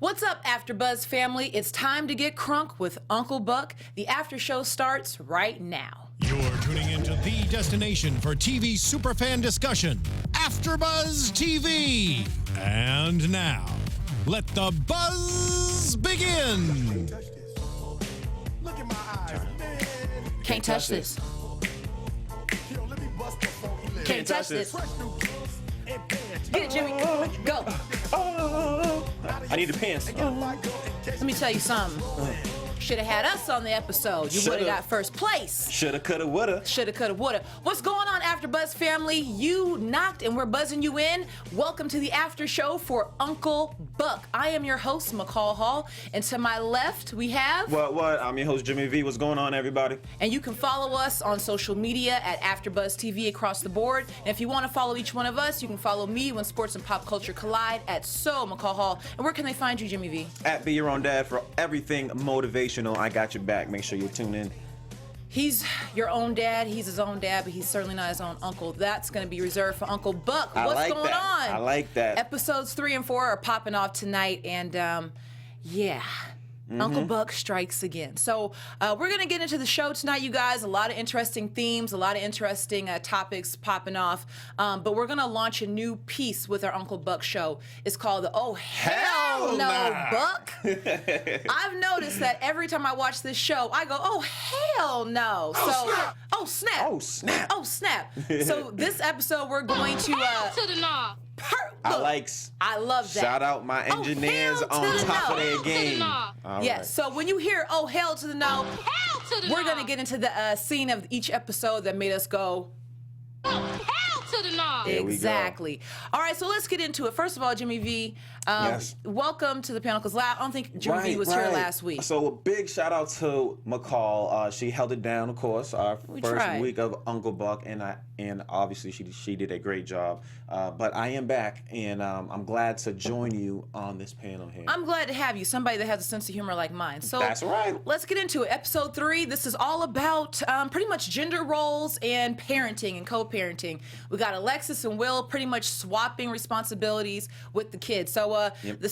What's up, AFTERBUZZ family? It's time to get crunk with Uncle Buck. The after show starts right now. You're tuning into the destination for TV superfan discussion, AFTERBUZZ TV. And now, let the buzz begin. Look at my eyes, man. Can't touch this. Yo, let me bust the funky lips. Can't touch this. Fresh new clothes and pants. Get it, Jimmy. Go. I need the pants. Let me tell you something. Should have had us on the episode. You would have got first place. Shoulda, coulda, woulda. Shoulda, coulda, woulda. What's going on, AFTERBUZZ family? You knocked and we're buzzing you in. Welcome to the after show for Uncle Buck. I am your host, McCall Hall, and to my left we have... What? I'm your host, Jimmy V. What's going on, everybody? And you can follow us on social media at AFTERBUZZ TV across the board. And if you want to follow each one of us, you can follow me when sports and pop culture collide at McCall Hall. And where can they find you, Jimmy V? At Be Your Own Dad for everything motivational. I got your back. Make sure you tune in. He's your own dad. He's his own dad, but he's certainly not his own uncle. That's going to be reserved for Uncle Buck. What's going on? I like that. Episodes 3 and 4 are popping off tonight, and yeah. Uncle Buck strikes again. So we're going to get into the show tonight, you guys. A lot of interesting themes, a lot of interesting topics popping off. But we're going to launch a new piece with our Uncle Buck show. It's called the Oh Hell No Buck. I've noticed that every time I watch this show, I go, oh hell no. Oh snap. Oh snap. Oh snap. So this episode we're going to to the knob. I love that. Shout out my engineers hell to on the top no. of their game. Yes. Yeah, so when you hear "Oh hell to the no," we're gonna get into the scene of each episode that made us go. Hell to the knob. There we Exactly. go. All right, so let's get into it. First of all, Jimmy V, Yes. welcome to the panel. Because I don't think Jimmy V was here last week. So a big shout out to McCall. She held it down, of course. Our first tried. week of Uncle Buck, and obviously she did a great job. But I am back, and I'm glad to join you on this panel here. I'm glad to have you, somebody that has a sense of humor like mine. So That's right. Let's get into it. Episode 3. This is all about pretty much gender roles and parenting and co-parenting. We got Alexis and Will pretty much swapping responsibilities with the kids. So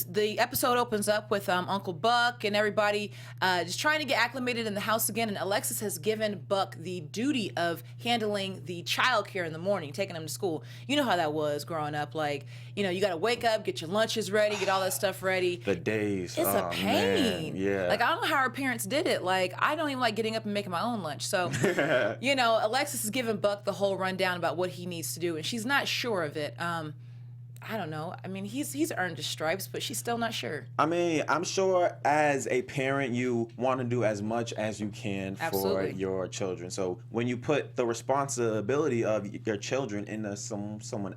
the episode opens up with Uncle Buck and everybody just trying to get acclimated in the house again. And Alexis has given Buck the duty of handling the childcare in the morning, taking him to school. You know how that was growing up. Like, you know, you got to wake up, get your lunches ready, get all that stuff ready. The days. It's a pain. Man. Yeah. Like, I don't know how our parents did it. Like, I don't even like getting up and making my own lunch. So, you know, Alexis is giving Buck the whole rundown about what he needs to do, and she's not sure of it. I don't know. I mean, he's earned his stripes, but she's still not sure. I mean, I'm sure as a parent, you want to do as much as you can Absolutely. for your children. So when you put the responsibility of your children into someone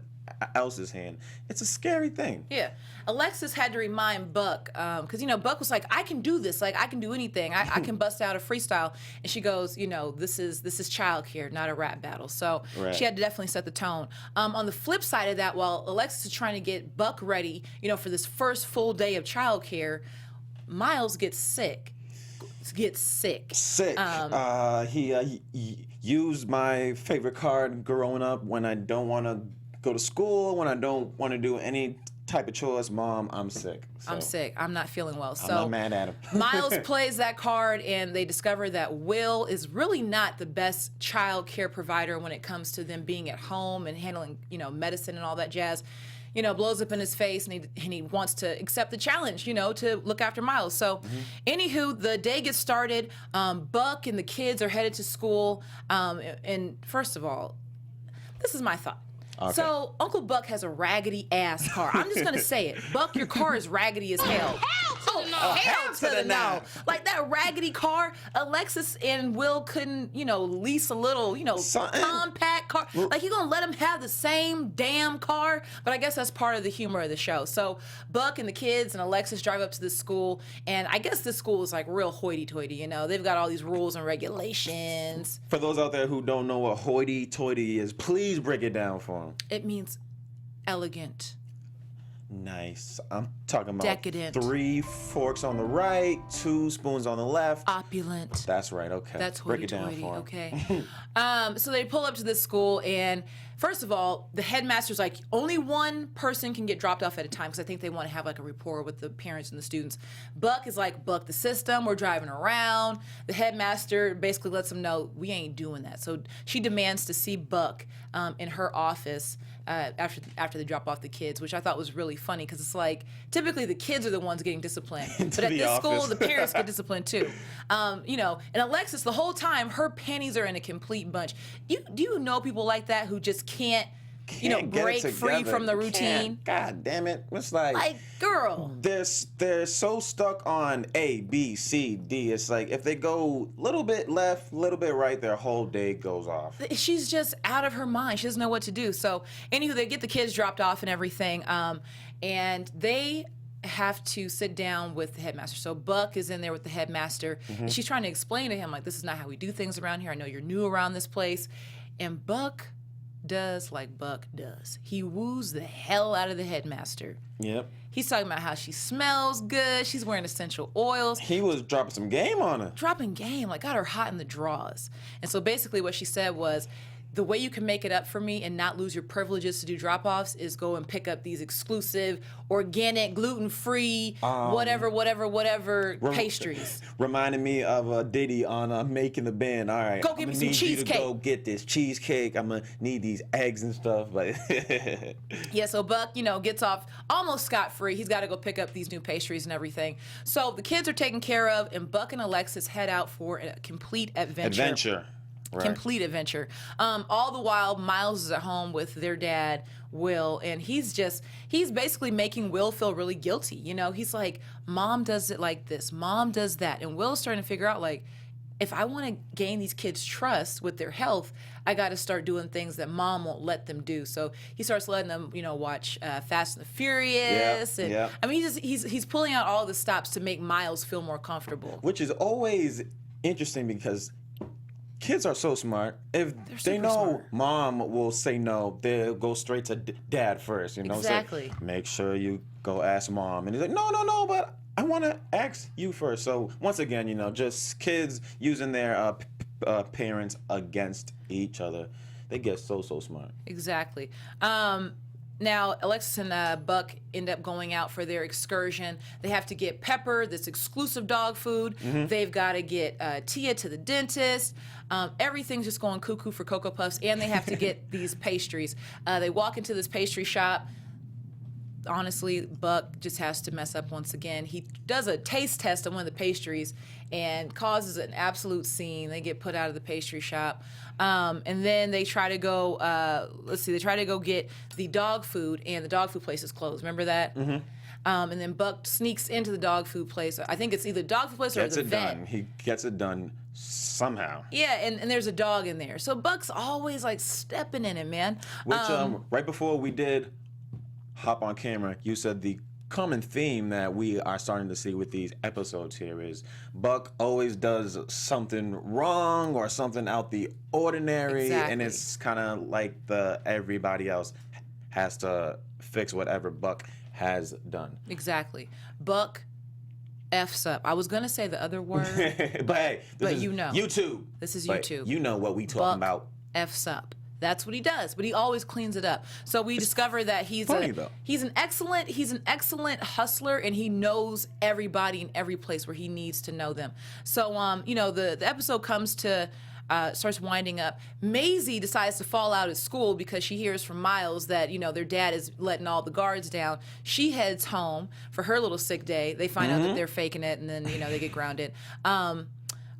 else's hand, it's a scary thing. Yeah. Alexis had to remind Buck, because, you know, Buck was like, I can do this. Like, I can do anything. I can bust out a freestyle. And she goes, you know, this is childcare, not a rap battle. So Right. she had to definitely set the tone. On the flip side of that, while Alexis is trying to get Buck ready, you know, for this first full day of childcare, Miles gets sick. Sick. He used my favorite card growing up when I don't want to go to school, when I don't want to do any type of chores. Mom, I'm sick. So I'm sick. I'm not feeling well. I'm not mad at him. Miles plays that card, and they discover that Will is really not the best child care provider when it comes to them being at home and handling, you know, medicine and all that jazz. You know, blows up in his face, and he wants to accept the challenge, you know, to look after Miles. So, anywho, the day gets started. Buck and the kids are headed to school. And first of all, this is my thought. Okay. So, Uncle Buck has a raggedy ass car. I'm just going to say it. Buck, your car is raggedy as hell. Hell to the no. Like that raggedy car, Alexis and Will couldn't, you know, lease a little, you know, compact car. Like, you gonna let them have the same damn car? But I guess that's part of the humor of the show. So Buck and the kids and Alexis drive up to this school, and I guess this school is like real hoity-toity, you know. They've got all these rules and regulations. For those out there who don't know what hoity-toity is, please break it down for them. It means elegant. Nice. I'm talking about Decadent. 3 forks on the right, 2 spoons on the left. Opulent. That's right. Okay. That's Break it down hoity-toity, for 'em. okay. So they pull up to this school, and First of all, the headmaster's like, only one person can get dropped off at a time because I think they want to have like a rapport with the parents and the students. Buck is like, Buck the system, we're driving around. The headmaster basically lets them know we ain't doing that. So she demands to see Buck in her office after they drop off the kids, which I thought was really funny because it's like typically the kids are the ones getting disciplined, but at this school the parents get disciplined too. You know, and Alexis the whole time her panties are in a complete bunch. Do you know people like that who just can't break free from the routine? God damn it! It's like girl, they're so stuck on A, B, C, D. It's like if they go a little bit left, a little bit right, their whole day goes off. She's just out of her mind. She doesn't know what to do. So anywho, they get the kids dropped off and everything, and they have to sit down with the headmaster. So Buck is in there with the headmaster, and she's trying to explain to him like, this is not how we do things around here. I know you're new around this place, and Buck does like Buck does. He woos the hell out of the headmaster. Yep. He's talking about how she smells good. She's wearing essential oils. He was dropping some game on her. Dropping game, like got her hot in the draws. And so basically what she said was, the way you can make it up for me and not lose your privileges to do drop-offs is go and pick up these exclusive, organic, gluten-free, whatever pastries. Reminding me of Diddy on Making the Band. All right, go get me some cheesecake. You to go get this cheesecake. I'm gonna need these eggs and stuff. But yeah, so Buck, gets off almost scot-free. He's got to go pick up these new pastries and everything. So the kids are taken care of, and Buck and Alexis head out for a complete adventure. Right. Complete adventure. All the while, Miles is at home with their dad, Will, and he's basically making Will feel really guilty. He's like, Mom does it like this, Mom does that. And Will's starting to figure out, like, if I want to gain these kids' trust with their health, I got to start doing things that Mom won't let them do. So he starts letting them, watch Fast and the Furious. Yeah. I mean, he's pulling out all the stops to make Miles feel more comfortable. Which is always interesting because kids are so smart. If they know smart. Mom will say no, they'll go straight to Dad first. Exactly. Say, make sure you go ask Mom. And he's like, no, but I want to ask you first. So once again, just kids using their parents against each other. They get so smart. Exactly. Now, Alexis and Buck end up going out for their excursion. They have to get Pepper, this exclusive dog food. They've got to get Tia to the dentist. Everything's just going cuckoo for Cocoa Puffs, and they have to get these pastries. They walk into this pastry shop. Honestly, Buck just has to mess up once again. He does a taste test on one of the pastries and causes an absolute scene. They get put out of the pastry shop. And then they try to go, they try to go get the dog food, and the dog food place is closed. Remember that? And then Buck sneaks into the dog food place. I think it's either dog food place or the vet. Done. He gets it done somehow. Yeah, and there's a dog in there. So Buck's always like stepping in it, man. Which, right before we did hop on camera, you said the common theme that we are starting to see with these episodes here is Buck always does something wrong or something out the ordinary. Exactly. And it's kind of like everybody else has to fix whatever Buck has done. Exactly. Buck F's up. I was going to say the other word, but but YouTube. This is But YouTube. You know what we talking Buck about. F's up. That's what he does, but he always cleans it up. So we discover that he's an excellent hustler, and he knows everybody in every place where he needs to know them. So the episode comes to starts winding up. Maisie decides to fall out at school because she hears from Miles that their dad is letting all the guards down. She heads home for her little sick day. They find out that they're faking it, and then they get grounded.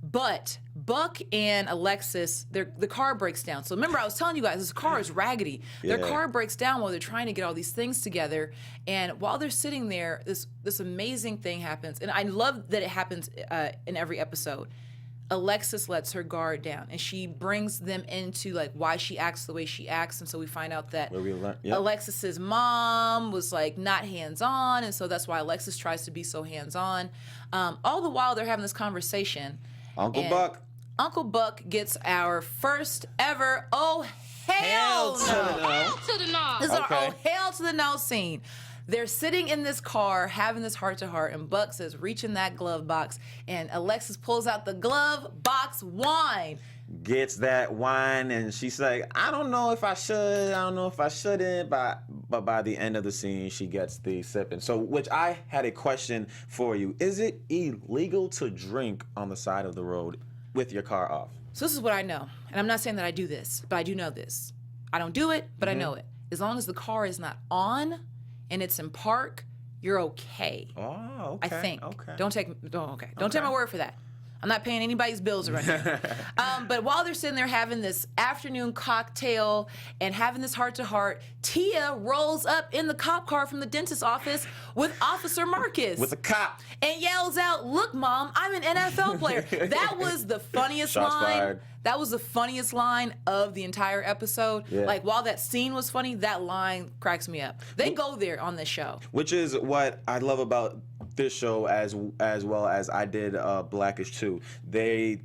But Buck and Alexis, the car breaks down. So remember, I was telling you guys, this car is raggedy. Their car breaks down while they're trying to get all these things together. And while they're sitting there, this amazing thing happens. And I love that it happens in every episode. Alexis lets her guard down, and she brings them into like why she acts the way she acts. And so we find out that Alexis's mom was like not hands-on, and so that's why Alexis tries to be so hands-on. All the while they're having this conversation. Uncle Buck gets our first ever oh hell no. Hell to the no. This is our oh hell to the no scene. They're sitting in this car having this heart-to-heart, and Buck says, reach in that glove box, and Alexis pulls out the glove box wine. gets that wine, and she's like, I don't know if I should, I don't know if I shouldn't, but by the end of the scene, she gets the sipping. So, which I had a question for you. Is it illegal to drink on the side of the road with your car off? So this is what I know. And I'm not saying that I do this, but I do know this. I don't do it, but I know it. As long as the car is not on and it's in park, you're okay. Oh, I okay. think. Okay. Don't take my word for that. I'm not paying anybody's bills around here. But while they're sitting there having this afternoon cocktail and having this heart-to-heart, Tia rolls up in the cop car from the dentist's office with Officer Marcus. With a cop. And yells out, "Look, Mom, I'm an NFL player." That was the funniest Shots line. fired. That was the funniest line of the entire episode. Yeah. Like, while that scene was funny, that line cracks me up. They go there on this show. Which is what I love about this show as well as I did Blackish too. They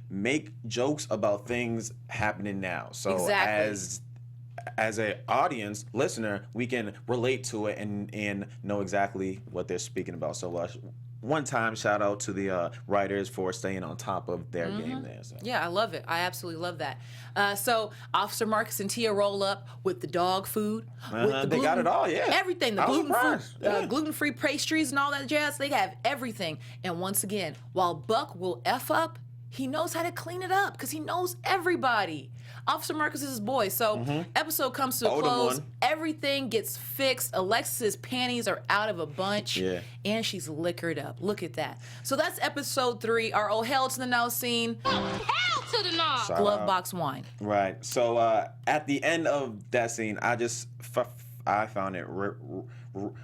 make jokes about things happening now. So Exactly. as a audience listener, we can relate to it and know exactly what they're speaking about. So one time shout out to the writers for staying on top of their game there. So. Yeah, I love it. I absolutely love that. So Officer Marcus and Tia roll up with the dog food. With the They got it all, yeah. Everything. The I was surprised, yeah. gluten-free pastries and all that jazz. They have everything. And once again, while Buck will F up, he knows how to clean it up because he knows everybody. Officer Marcus is his boy. So episode comes to a Older close. one. Everything gets fixed. Alexis's panties are out of a bunch. Yeah. And she's liquored up. Look at that. So that's episode 3. Our oh hell to the no scene. Hell to the no. Shout Glove out. box wine. Right. So at the end of that scene, I found it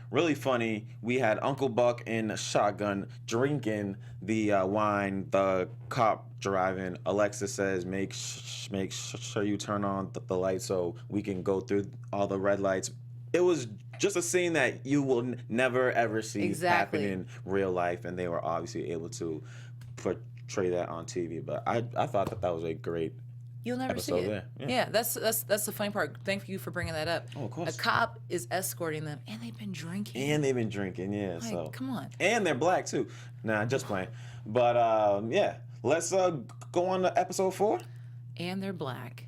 really funny. We had Uncle Buck in a shotgun drinking the wine. The cop driving. Alexis says, make sure you turn on the lights so we can go through all the red lights. It was just a scene that you will never ever see Exactly. happen in real life, and they were obviously able to portray that on TV. But I thought that was a great You'll never see episode it. there. Yeah, that's the funny part. Thank you for bringing that up. Oh, of course. A cop is escorting them, and they've been drinking. And they've been drinking, yeah. Like, So come on. And they're black too. Nah, just playing. But yeah, let's go on to episode 4. And they're black.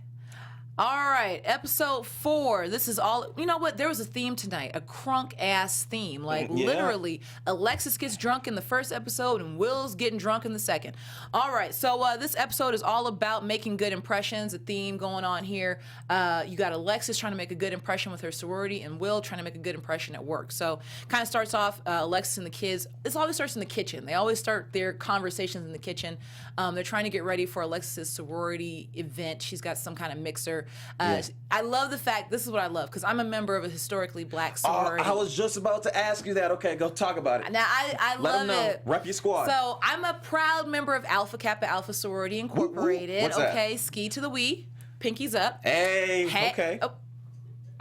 All right, episode 4. This is all. You know what? There was a theme tonight, a crunk ass theme. Like Yeah. literally, Alexis gets drunk in the first episode, and Will's getting drunk in the second. All right, so this episode is all about making good impressions. A theme going on here. You got Alexis trying to make a good impression with her sorority, and Will trying to make a good impression at work. So kind of starts off Alexis and the kids. This always starts in the kitchen. They always start their conversations in the kitchen. They're trying to get ready for Alexis's sorority event. She's got some kind of mixer. I love the fact, this is what I love, because I'm a member of a historically black sorority. I was just about to ask you that. Okay, go talk about it. Now, I Let love them know. it. Rep your squad. So I'm a proud member of Alpha Kappa Alpha Sorority Incorporated. What's that? Okay, ski to the wee, pinkies up. Hey, okay. Oh,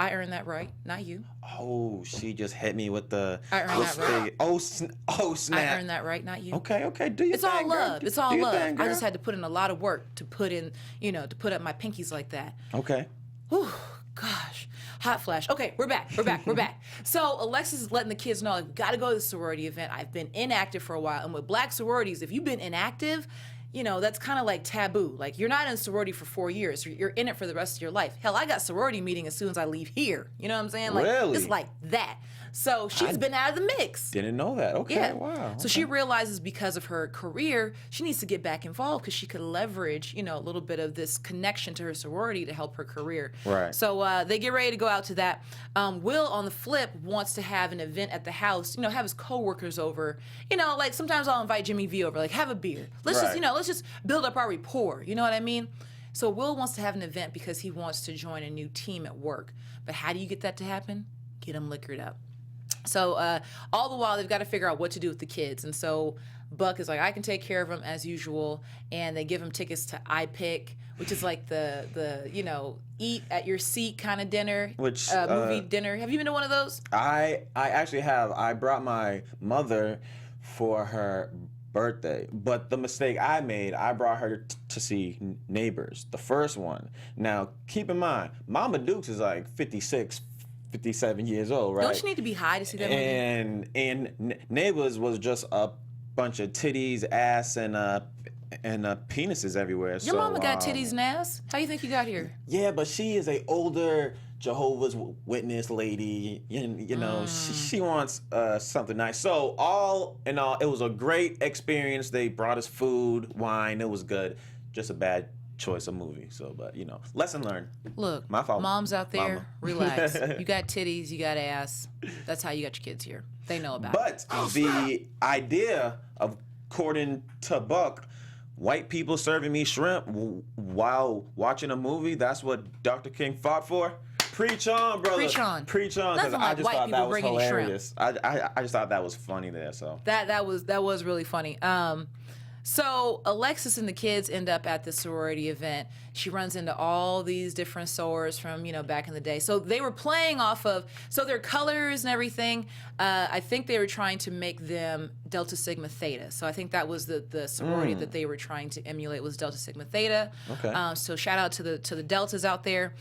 I earned that right, not you. Oh, she just hit me with the. I earned that right. Oh, snap. I earned that right, not you. Okay. Do your It's all thing, girl. love. It's all Do your love. thing, I girl. just had to put in a lot of work to put up my pinkies like that. Okay. Whew, gosh, hot flash. Okay, we're back. So Alexis is letting the kids know, like, we got to go to the sorority event. I've been inactive for a while, and with black sororities, if you've been inactive, that's kind of like taboo. Like, you're not in a sorority for 4 years. You're in it for the rest of your life. Hell, I got sorority meeting as soon as I leave here. You know what I'm saying? Like, Really? it's like that. So she's been out of the mix. Didn't know that. Okay. Yeah. Wow. So she realizes because of her career, she needs to get back involved because she could leverage, a little bit of this connection to her sorority to help her career. Right. So they get ready to go out to that. Will, on the flip, wants to have an event at the house, have his coworkers over. Like sometimes I'll invite Jimmy V over, like, have a beer. Let's Right. let's just build up our rapport. You know what I mean? So Will wants to have an event because he wants to join a new team at work. But how do you get that to happen? Get him liquored up. So all the while, they've got to figure out what to do with the kids. And so Buck is like, I can take care of them as usual. And they give him tickets to iPick, which is like the eat at your seat kind of dinner, Which, movie dinner. Have you been to one of those? I actually have. I brought my mother for her birthday, but the mistake I made, I brought her to see Neighbors, the first one. Now, keep in mind, Mama Dukes is like 56, 57 years old, right? Don't you need to be high to see that movie? And Neighbors was just a bunch of titties, ass, and and penises everywhere. Your mama got titties and ass. How you think you got here? Yeah, but she is a older Jehovah's Witness lady. You know, she wants something nice. So all in all, it was a great experience. They brought us food, wine. It was good. Just a bad choice of movie. So, but you know, lesson learned. Look, My fault. moms out there, Mama. relax. You got titties, you got ass. That's how you got your kids here. They know about it. But the idea of, according to Buck, white people serving me shrimp while watching a movie, that's what Dr. King fought for? Preach on, brother. Preach on. Preach on, because Nothing I like just white thought people that was bringing you shrimp. hilarious. I just thought that was funny there. So That was really funny. So Alexis and the kids end up at the sorority event. She runs into all these different sorors from, back in the day. So they were playing off of, so their colors and everything, I think they were trying to make them Delta Sigma Theta. So I think that was the sorority that they were trying to emulate, was Delta Sigma Theta. Okay. So shout out to the Deltas out there.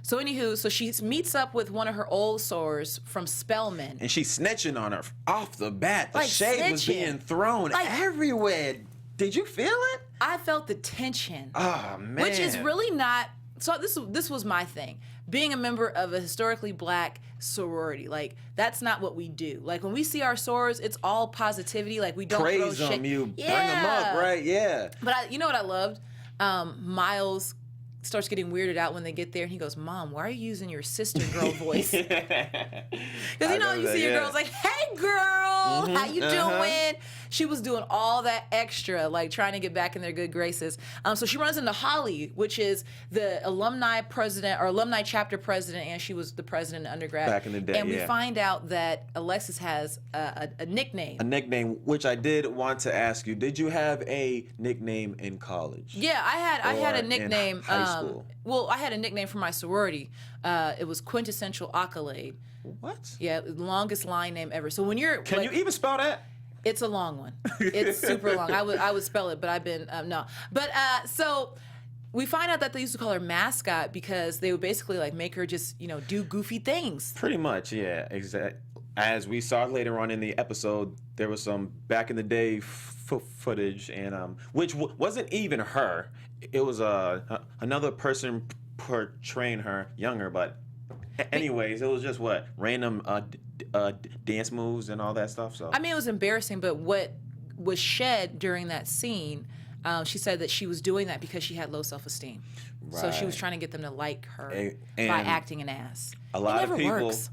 So anywho, so she meets up with one of her old sorors from Spelman. and she's snitching on her off the bat. The Like shade was snitching. being thrown Like- everywhere. Did you feel it? I felt the tension. Oh man. Which is really not. So this was my thing. Being a member of a historically black sorority, like that's not what we do. Like when we see our sorors, it's all positivity. Like we don't throw praise shit. them, you bring them up, right? Yeah. But you know what I loved? Miles starts getting weirded out when they get there, and he goes, "Mom, why are you using your sister girl voice?" Because you see your girls like, "Hey, girl, how you doing?" She was doing all that extra, like trying to get back in their good graces. So she runs into Holly, which is the alumni president or alumni chapter president, and she was the president in undergrad. Back in the day, and we yeah. find out that Alexis has a nickname. A nickname, which I did want to ask you. Did you have a nickname in college? Yeah, I had Or a in nickname. high school? Well, I had a nickname for my sorority. It was Quintessential Accolade. What? Yeah, longest line name ever. So when you're Can you even spell that? It's a long one. It's super long. I would spell it, but I've been no. But so we find out that they used to call her mascot because they would basically like make her just do goofy things. Pretty much, yeah. Exact. As we saw later on in the episode, there was some back in the day footage, and which wasn't even her. It was another person portraying her younger, but anyways, it was just random dance moves and all that stuff. So I mean, it was embarrassing, but what was shed during that scene, she said that she was doing that because she had low self-esteem. So she was Right. trying to get them to like her And by acting an ass. a lot it of never people, works.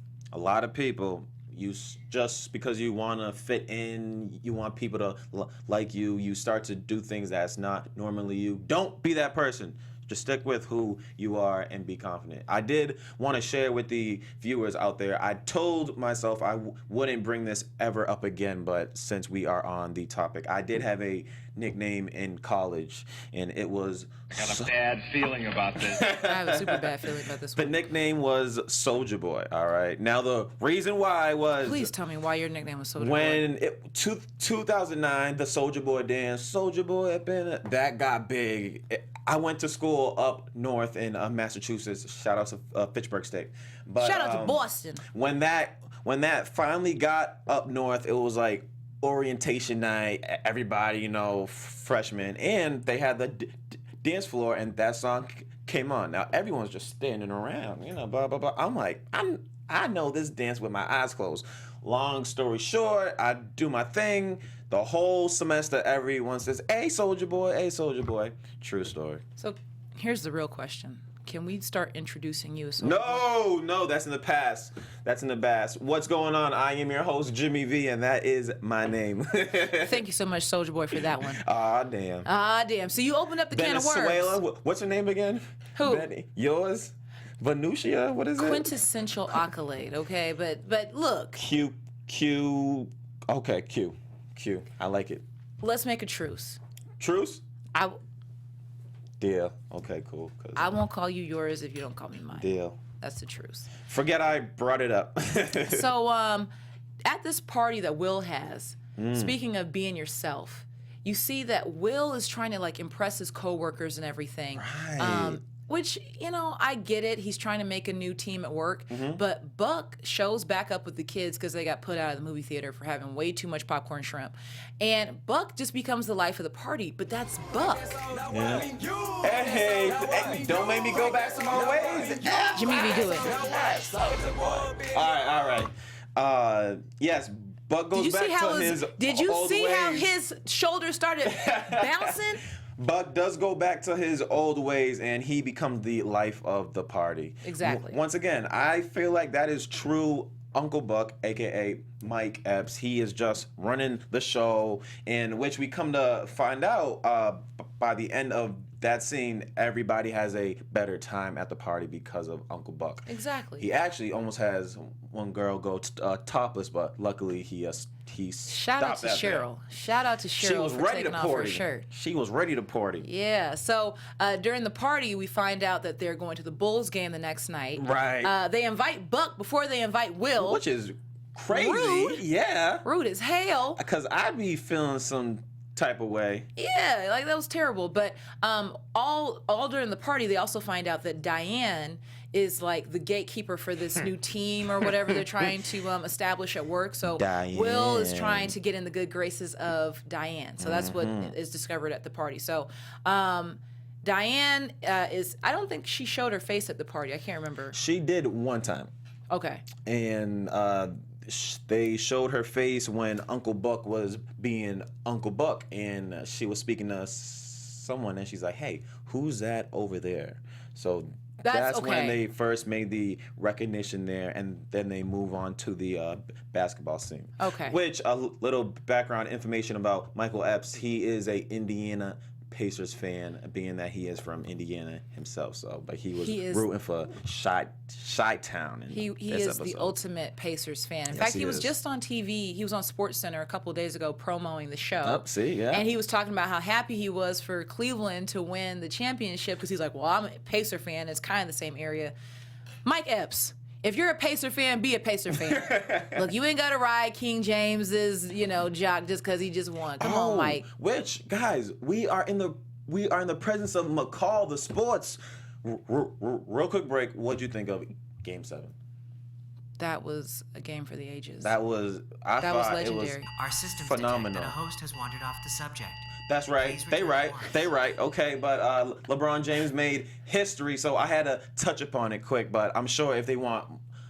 just because you want to fit in, you want people to like you. You start to do things that's not normally you. Don't be that person. Just stick with who you are and be confident. I did want to share with the viewers out there, I told myself I wouldn't bring this ever up again, but since we are on the topic, I did have a nickname in college, and it was... I got a bad feeling about this. I have a super bad feeling about this The one. nickname was Soulja Boy, all right? Now, the reason why was... Please tell me why your nickname was Soulja Boy. When 2009, the Soulja Boy dance, Soulja Boy up in it, that got big. I went to school up north in Massachusetts. Shout out to Fitchburg State. But, Shout out to Boston. When that finally got up north, it was like orientation night. Everybody, freshmen, and they had the dance floor, and that song came on. Now everyone's just standing around, blah blah blah. I'm like, I know this dance with my eyes closed. Long story short, I do my thing. The whole semester, everyone says, "Hey, Soulja Boy, hey, Soulja Boy." True story. So here's the real question. Can we start introducing you as Soulja Boy? No, that's in the past. That's in the past. What's going on? I am your host, Jimmy V, and that is my name. Thank you so much, Soulja Boy, for that one. Ah, damn. Damn. So you opened up the can of Venezuela. worms. What's her name again? Who? Betty. Yours? Venusia? What is it? Quintessential accolade, okay? But look, Q. Okay, Q. I like it. let's make a truce. Truce? I Deal. Okay, cool. won't call you yours if you don't call me mine. Deal. That's the truce. Forget I brought it up. So at this party that Will has, speaking of being yourself, you see that Will is trying to like impress his coworkers and everything. Right. Which, you know, I get it. He's trying to make a new team at work. Mm-hmm. But Buck shows back up with the kids because they got put out of the movie theater for having way too much popcorn shrimp. And Buck just becomes the life of the party. But that's Buck. Yeah. Hey, don't make me go back to my ways. Jimmy V, do it. All right. Yes, Buck goes back to his Did you old see how ways. his shoulders started bouncing? Buck does go back to his old ways, and he becomes the life of the party. Exactly. Once again, I feel like that is true Uncle Buck, a.k.a. Mike Epps. He is just running the show, in which we come to find out by the end of that scene, everybody has a better time at the party because of Uncle Buck. Exactly. He actually almost has one girl go topless, but luckily he Shout out stopped to that there. Cheryl. Shout out to She Cheryl was for ready to taking off her party. shirt. She was ready to party. Yeah. So during the party, we find out that they're going to the Bulls game the next night. Right. They invite Buck before they invite Will. Which is crazy. Rude. Yeah. Rude as hell. Because I'd be feeling some type of way. Yeah, like that was terrible. But all during the party, they also find out that Diane is like the gatekeeper for this new team or whatever they're trying to establish at work. So Diane. Will is trying to get in the good graces of Diane. So that's what is discovered at the party. So Diane is, I don't think she showed her face at the party. I can't remember. She did one time. Okay. And they showed her face when Uncle Buck was being Uncle Buck, and she was speaking to someone, and she's like, "Hey, who's that over there?" So that's when okay. they first made the recognition there, and then they move on to the basketball scene. Okay. Which a little background information about Michael Epps. He is a Indiana Pacers fan, being that he is from Indiana himself. So, but he was rooting for Chi-Town. He is the ultimate Pacers fan. In fact, he was just on TV. He was on SportsCenter a couple of days ago promoting the show. And he was talking about how happy he was for Cleveland to win the championship because he's like, well, I'm a Pacer fan. It's kind of the same area. Mike Epps. If you're a Pacer fan, be a Pacer fan. Look, you ain't got to ride King James's, jock just because he just won. Come on, Mike. Which, guys, we are in the presence of McCall, the sports. Real quick break. What'd you think of Game 7? That was a game for the ages. That was legendary. Our systems phenomenal. detect that a host has wandered off the subject. That's right. They right. Okay, but LeBron James made history, so I had to touch upon it quick. But I'm sure if they want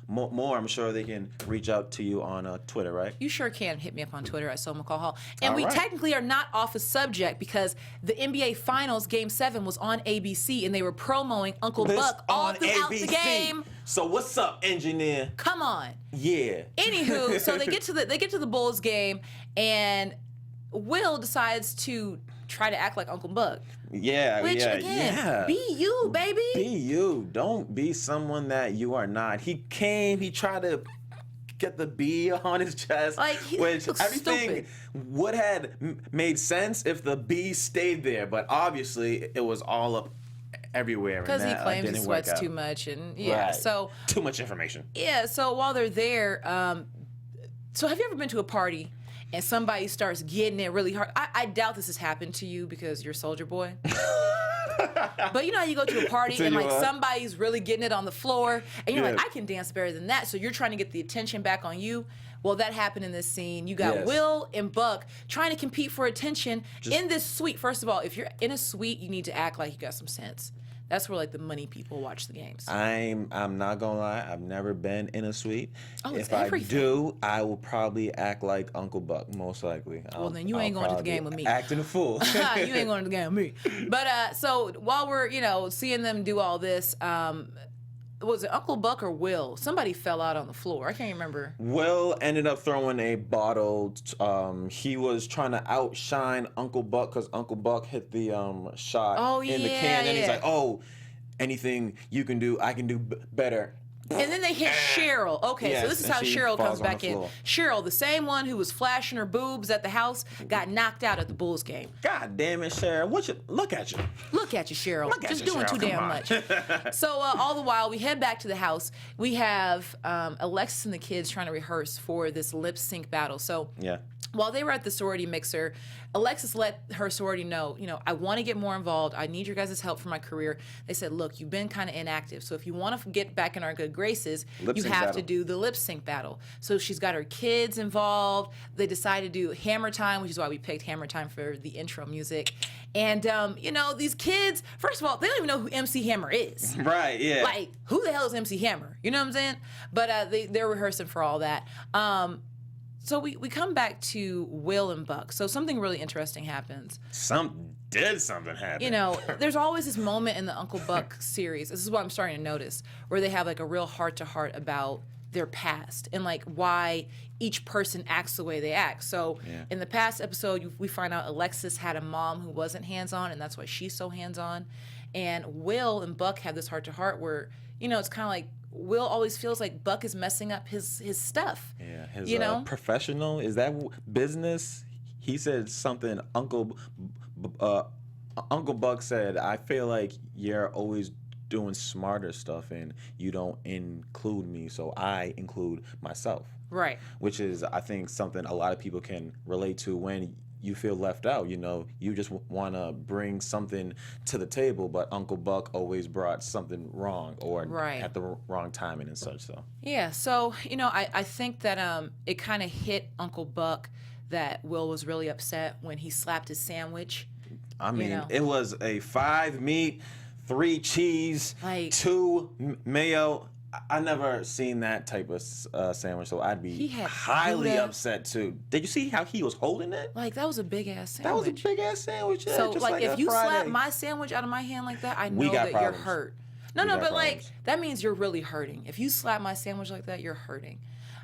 more, I'm sure they can reach out to you on Twitter, right? You sure can hit me up on Twitter at McCall Hall. And All we right. technically are not off the subject because the NBA Finals Game 7 was on ABC and they were promoting Uncle Buck all throughout the game. So what's up, engineer? Come on. Yeah. Anywho, so they get to the Bulls game and Will decides to try to act like Uncle Buck. Yeah, Which, again, be you, baby. Be you. Don't be someone that you are not. He tried to get the B on his chest, Like, he which looks everything stupid. would have made sense if the B stayed there, but obviously it was all up everywhere. Because he claims he didn't work sweats out. too much. And yeah, Right. so. Too much information. Yeah, so while they're there, so have you ever been to a party and somebody starts getting it really hard? I doubt this has happened to you because you're Soldier Boy. But you know how you go to a party and like somebody's really getting it on the floor and you're like, I can dance better than that. So you're trying to get the attention back on you. Well, that happened in this scene. You got Will and Buck trying to compete for attention in this suite. First of all, if you're in a suite, you need to act like you got some sense. That's where like the money people watch the games. I'm not gonna lie, I've never been in a suite. Oh, it's if I everything. do, I will probably act like Uncle Buck, most likely. Well, then you ain't going to the game with me. Acting a fool. You ain't going to the game with me. But so while we're seeing them do all this, was it Uncle Buck or Will? Somebody fell out on the floor. I can't remember. Will ended up throwing a bottle. He was trying to outshine Uncle Buck because Uncle Buck hit the shot in the can, and he's like, "Oh, anything you can do, I can do better." And then they hit Cheryl. Okay, so this is and how she Cheryl falls comes on the back in. floor. Cheryl, the same one who was flashing her boobs at the house, got knocked out at the Bulls game. God damn it, Cheryl! Look at you. Look at you, Cheryl. Look at Just you, doing Cheryl. too Come damn on. much. So all the while, we head back to the house. We have Alexis and the kids trying to rehearse for this lip sync battle. So Yeah. while they were at the sorority mixer, Alexis let her sorority know, I want to get more involved. I need your guys' help for my career. They said, look, you've been kind of inactive. So if you want to get back in our good graces, you have to do the lip sync battle. So she's got her kids involved. They decided to do Hammer Time, which is why we picked Hammer Time for the intro music. And, these kids, first of all, they don't even know who MC Hammer is. Right, yeah. Like, who the hell is MC Hammer? You know what I'm saying? But they're rehearsing for all that. So we come back to Will and Buck. So something really interesting happens. Something happen. There's always this moment in the Uncle Buck series. This is what I'm starting to notice, where they have like a real heart-to-heart about their past and like why each person acts the way they act. So in the past episode, we find out Alexis had a mom who wasn't hands-on, and that's why she's so hands-on. And Will and Buck have this heart-to-heart where, it's kind of like Will always feels like Buck is messing up his stuff. Yeah, his professional, is that business? He said something, Uncle Buck said, I feel like you're always doing smarter stuff and you don't include me, so I include myself. Right. Which is, I think, something a lot of people can relate to when you feel left out. You just want to bring something to the table, but Uncle Buck always brought something wrong or at the wrong timing and such. So yeah, so I think that it kind of hit Uncle Buck that Will was really upset when he slapped his sandwich. I mean, it was a 5 meat, 3 cheese, 2 mayo. I never seen that type of sandwich, so I'd be highly upset too. Did you see how he was holding it? Like, that was a big ass sandwich. That was a big ass sandwich. Yeah, so just like if you Friday. slap my sandwich out of my hand like that, I know that problems. you're hurt. No, but like that means you're really hurting. If you slap my sandwich like that, you're hurting.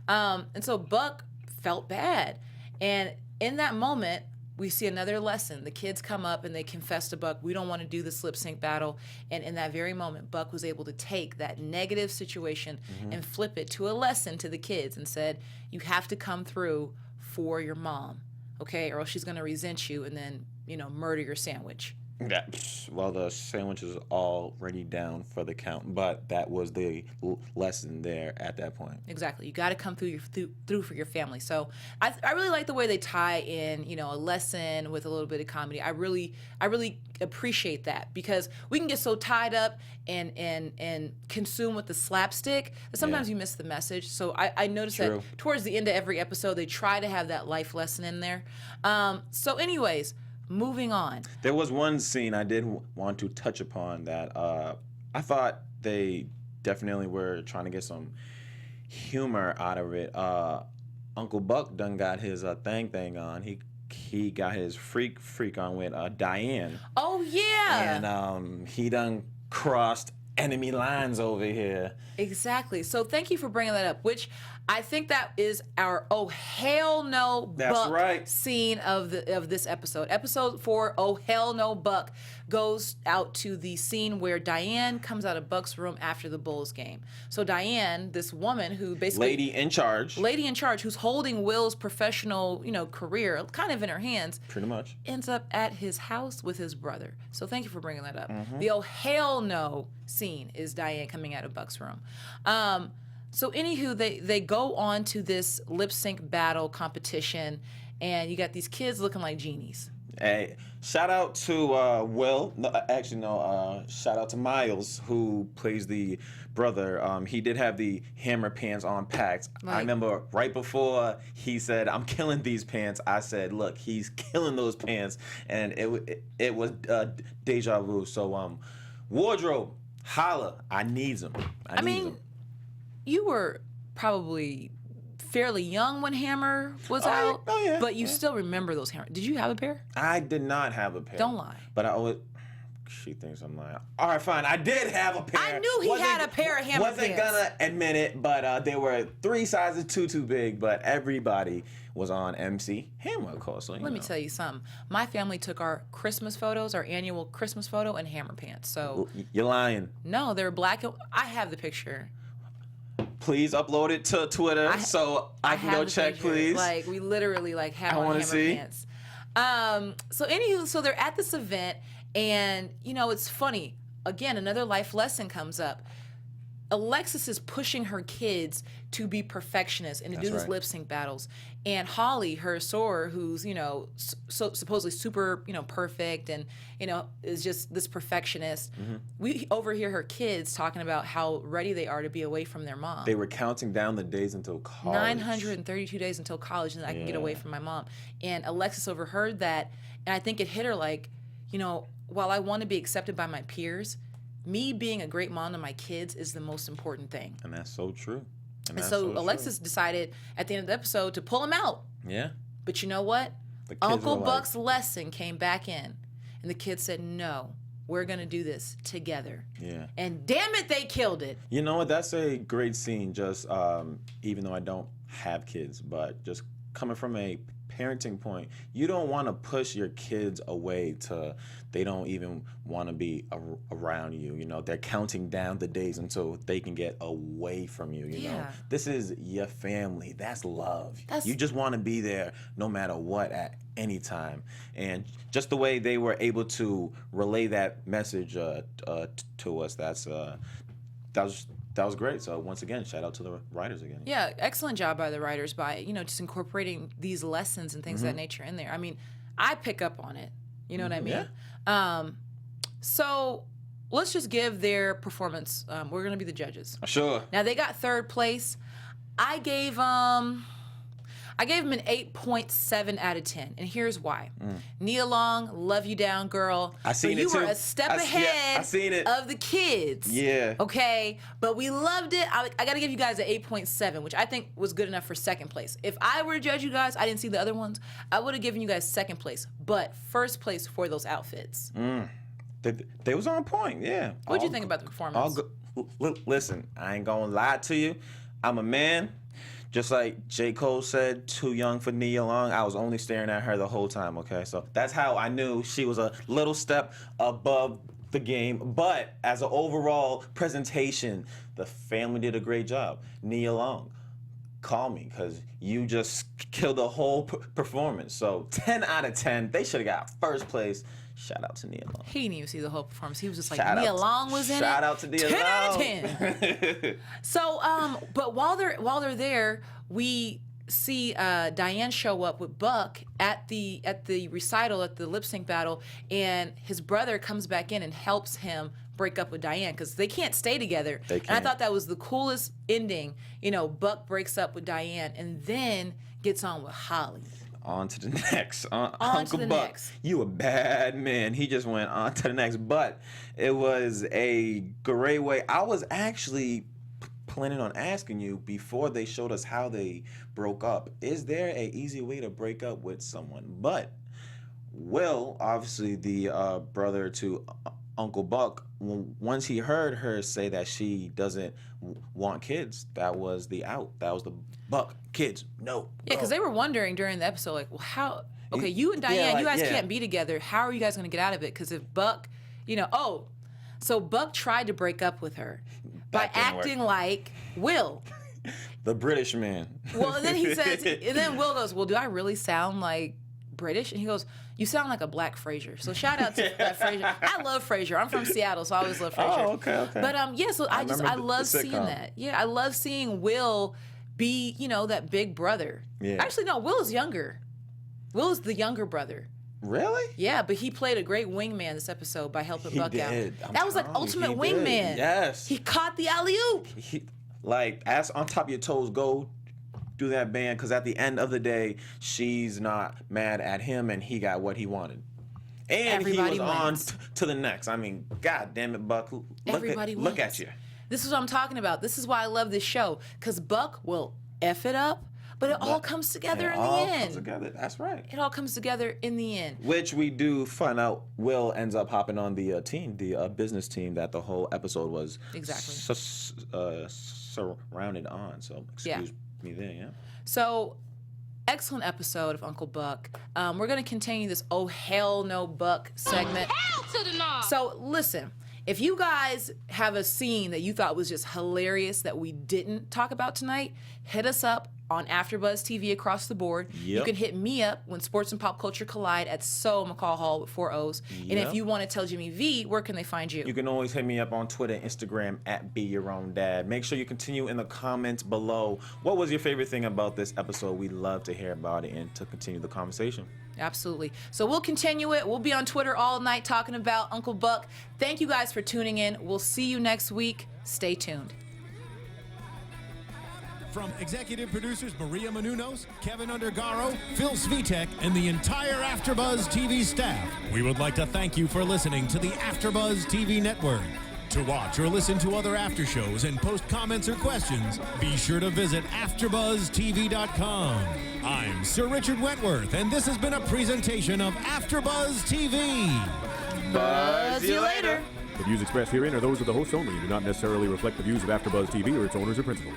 And so Buck felt bad, and in that moment, we see another lesson. The kids come up and they confess to Buck, we don't want to do this lip sync battle. And in that very moment, Buck was able to take that negative situation and flip it to a lesson to the kids and said, you have to come through for your mom, okay? Or else she's going to resent you and then, murder your sandwich. Yeah, well, the sandwich is already down for the count, but that was the lesson there at that point. Exactly. You got to come through for your family. So I really like the way they tie in, a lesson with a little bit of comedy. I really appreciate that, because we can get so tied up and consumed with the slapstick that sometimes you miss the message. So I noticed that towards the end of every episode, they try to have that life lesson in there. So anyways, moving on. There was one scene I did want to touch upon that I thought they definitely were trying to get some humor out of it. Uncle Buck done got his thing on. He got his freak on with Diane. Oh yeah. And he done crossed enemy lines over here. Exactly. So thank you for bringing that up, which I think that is our oh hell no Buck scene of this episode. Episode 4, oh hell no Buck, goes out to the scene where Diane comes out of Buck's room after the Bulls game. So Diane, this woman who basically lady in charge, who's holding Will's professional, career kind of in her hands, pretty much, ends up at his house with his brother. So thank you for bringing that up. The oh hell no scene is Diane coming out of Buck's room. So anywho, they go on to this lip sync battle competition, and you got these kids looking like genies. Hey, shout out to Will. Shout out to Miles, who plays the brother. He did have the hammer pants on packed. I remember right before he said, "I'm killing these pants," I said, "Look, he's killing those pants," and it was deja vu. So wardrobe, holla, I needs them. I mean, you were probably fairly young when Hammer was out, but you still remember those Hammer. Did you have a pair? I did not have a pair. Don't lie. But I always... She thinks I'm lying. All right, fine. I did have a pair. I knew he had a pair of Hammer pants. Wasn't gonna admit it, but they were 3 sizes too big, but everybody was on MC Hammer, of course. So, Let me tell you something. My family took our Christmas photos, our annual Christmas photo, in Hammer pants. So you're lying. No, they're black. I have the picture. Please upload it to Twitter so I can go check, please. Like, we literally have on Hammer pants. So anywho, so they're at this event, and it's funny. Again, another life lesson comes up. Alexis is pushing her kids to be perfectionists and to do these right. lip sync battles. And Holly, her soror, who's, you know, so supposedly super, you know, perfect and, you know, is just this perfectionist. We overhear her kids talking about how ready they are to be away from their mom. They were counting down the days until college. 932 days until college, and I can get away from my mom. And Alexis overheard that, and I think it hit her like, you know, while I want to be accepted by my peers, me being a great mom to my kids is the most important thing. And that's so true. And so Alexis decided at the end of the episode to pull him out. Yeah. But you know what? The kids Uncle were like- Buck's lesson came back in. And the kids said, no, we're going to do this together. Yeah. And damn it, they killed it. You know what? That's a great scene. Just even though I don't have kids, but just coming from a parenting point, you don't want to push your kids away to they don't even want to be around you. You know, they're counting down the days until they can get away from you. You know, this is your family. That's love. You just want to be there no matter what at any time. And just the way they were able to relay that message to us, that was great. So once again, shout out to the writers again. Yeah, excellent job by the writers by, you know, just incorporating these lessons and things of that nature in there. I mean, I pick up on it. You know what I mean? Yeah. So let's just give their performance. We're going to be the judges. Sure. Now, they got third place. I gave them an 8.7 out of 10, and here's why. Nia Long, love you down, girl. I seen but it too. You were a step ahead I seen it. of the kids. Yeah. Okay, but we loved it. I got to give you guys an 8.7, which I think was good enough for second place. If I were to judge you guys, I didn't see the other ones, I would have given you guys second place, but first place for those outfits. They was on point, yeah. What did you think about the performance? Listen, I ain't gonna lie to you. I'm a man. Just like J. Cole said, too young for Nia Long, I was only staring at her the whole time, okay? So that's how I knew she was a little step above the game. But as an overall presentation, the family did a great job. Nia Long, call me, because you just killed the whole performance. So 10 out of 10, they should have got first place. Shout out to Nia Long. He didn't even see the whole performance. He was just like, Shout Nia out- Long was in it. Shout out to Nia 10 out of Long. 10. So, but while they're there, we see Diane show up with Buck at the recital, at the lip sync battle, and his brother comes back in and helps him break up with Diane because they can't stay together. They And I can't. thought that was the coolest ending. You know, Buck breaks up with Diane and then gets on with Holly. On to the next. On to Uncle the Buck, next. you a bad man. He just went on to the next. But it was a great way. I was actually planning on asking you before they showed us how they broke up. Is there an easy way to break up with someone? But Will, obviously the brother to Uncle Buck, once he heard her say that she doesn't want kids, that was the out. That was the Buck. Kids, no. Yeah, because no. they were wondering during the episode, like, well, how? Okay, you and Diane, you guys can't be together. How are you guys going to get out of it? Because if Buck, you know, so Buck tried to break up with her by That didn't work. acting like Will. The British man. Well, and then he says, and then Will goes, well, do I really sound like British? And he goes, you sound like a black Frasier. So shout out to that Frasier. I love Frasier. I'm from Seattle, so I always love Frasier. Oh, okay. But yeah, so I remember the love seeing sitcom. that. Yeah, I love seeing Will be, you know, that big brother. Yeah. Actually, no, Will is younger. Will is the younger brother. Really? Yeah, but he played a great wingman this episode by helping He Buck did. out. I'm That was like telling you, ultimate he did. wingman. Yes. He caught the alley-oop. Like, ass on top of your toes, go do that band, because at the end of the day, she's not mad at him, and he got what he wanted. And Everybody he was on wins. to the next. I mean, God damn it, Buck. Everybody Look wins. at you. This is what I'm talking about. This is why I love this show, because Buck will F it up, but it all comes together It in the all end. comes together. That's right. It all comes together in the end. Which we do find out Will ends up hopping on the team, the business team that the whole episode was Exactly. surrounded on. So excuse me there, yeah. So, excellent episode of Uncle Buck. We're going to continue this Oh Hell No Buck segment. Hell to the no! So, listen, if you guys have a scene that you thought was just hilarious that we didn't talk about tonight, hit us up on AfterBuzz TV across the board. You Yep. can hit me up when sports and pop culture collide at McCall Hall with 4 O's. And if Yep. you want to tell Jimmy V, where can they find you? You can always hit me up on Twitter and Instagram at BeYourOwnDad. Make sure you continue in the comments below. What was your favorite thing about this episode? We'd love to hear about it and to continue the conversation. Absolutely. So we'll continue it. We'll be on Twitter all night talking about Uncle Buck. Thank you guys for tuning in. We'll see you next week. Stay tuned. From executive producers Maria Menounos, Kevin Undergaro, Phil Svitek, and the entire AfterBuzz TV staff, we would like to thank you for listening to the AfterBuzz TV network. To watch or listen to other after shows and post comments or questions, be sure to visit AfterBuzzTV.com. I'm Sir Richard Wentworth, and this has been a presentation of AfterBuzz TV. Buzz you later. The views expressed herein are those of the hosts only and do not necessarily reflect the views of AfterBuzz TV or its owners or principals.